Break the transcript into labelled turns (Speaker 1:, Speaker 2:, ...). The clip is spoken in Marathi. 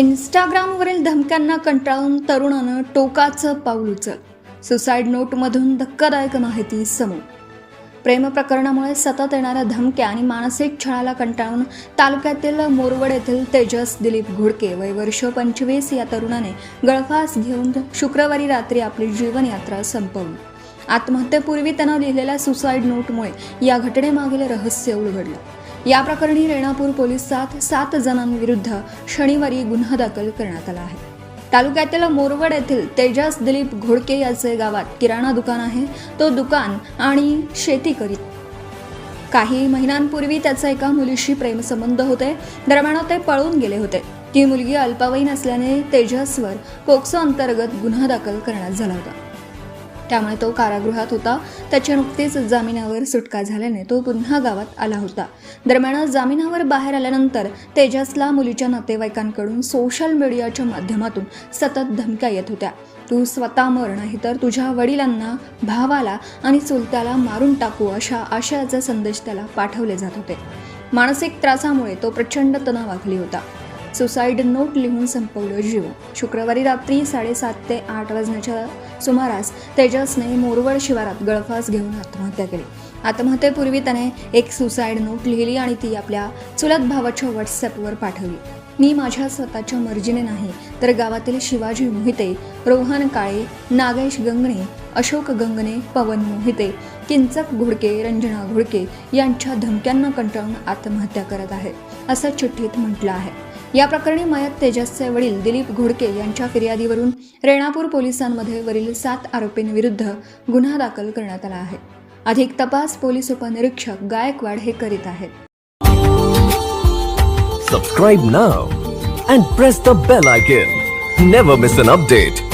Speaker 1: इंस्टाग्रामवरील धमक्यांना कंटाळून तरुणानं टोकाचं पाऊल उचल. सुसाईड नोटमधून धक्कादायक माहिती समोर. प्रेम प्रकरणामुळे सतत येणाऱ्या धमक्या आणि मानसिक छळाला कंटाळून तालुक्यातील मोरवड येथील तेजस दिलीप घोडके वय वर्ष 25 या तरुणाने गळफास घेऊन शुक्रवारी रात्री आपली जीवनयात्रा संपवली. आत्महत्येपूर्वी त्यानं लिहिलेल्या सुसाईड नोटमुळे या घटनेमागील रहस्य उलगडलं. या प्रकरणी रेणापूर पोलिसात 7 जणांविरुद्ध शनिवारी गुन्हा दाखल करण्यात आला आहे. तालुक्यातील मोरवड येथील तेजस दिलीप घोडके याचे गावात किराणा दुकान आहे. तो दुकान आणि शेती करीत. काही महिन्यांपूर्वी त्याचा एका मुलीशी प्रेमसंबंध होते. दरम्यान ते पळून गेले होते. ती मुलगी अल्पवयीन असल्याने तेजसवर पोक्सो अंतर्गत गुन्हा दाखल करण्यात झाला होता. त्यामुळे तो कारागृहात होता. त्याची नुकतीच जामिनावर सुटका झाल्याने तो पुन्हा गावात आला होता. दरम्यान जामिनावर बाहेर आल्यानंतर तेजसला मुलीच्या नातेवाईकांकडून सोशल मीडियाच्या माध्यमातून सतत धमक्या येत होत्या. तू स्वतः मर, नाही तर तुझ्या वडिलांना, भावाला आणि चुलत्याला मारून टाकू, अशा आशयाचे संदेश त्याला पाठवले जात होते. मानसिक त्रासामुळे तो प्रचंड तणावाखाली होता. सुसाईड नोट लिहून संपवलं जीवन. शुक्रवारी रात्री 7:30 ते 8 वाजण्याच्या सुमारास तेजसने मोरवड शिवारात गळफास घेऊन आत्महत्या केली. आत्महत्येपूर्वी त्याने एक सुसाईड नोट लिहिली आणि ती आपल्या चुलत भावाच्या व्हॉट्सअपवर पाठवली. मी माझ्या स्वतःच्या मर्जीने नाही, तर गावातील शिवाजी मोहिते, रोहन काळे, नागेश गंगणे, अशोक गंगणे, पवन मोहिते, किंचक घोडके, रंजना घोडके यांच्या धमक्यांना कंटाळून आत्महत्या करत आहे, असं चिठ्ठीत म्हटलं आहे. या प्रकरणी मयत तेजसचे वडील दिलीप घोडके यांच्या फिर्यादीवरून रेणापूर पोलिसांमध्ये वरील 7 आरोपींविरुद्ध गुन्हा दाखल करण्यात आला आहे. अधिक तपास पोलीस उपनिरीक्षक गायकवाड हे करीत आहेत.
Speaker 2: Subscribe now and press the bell icon. Never miss an update.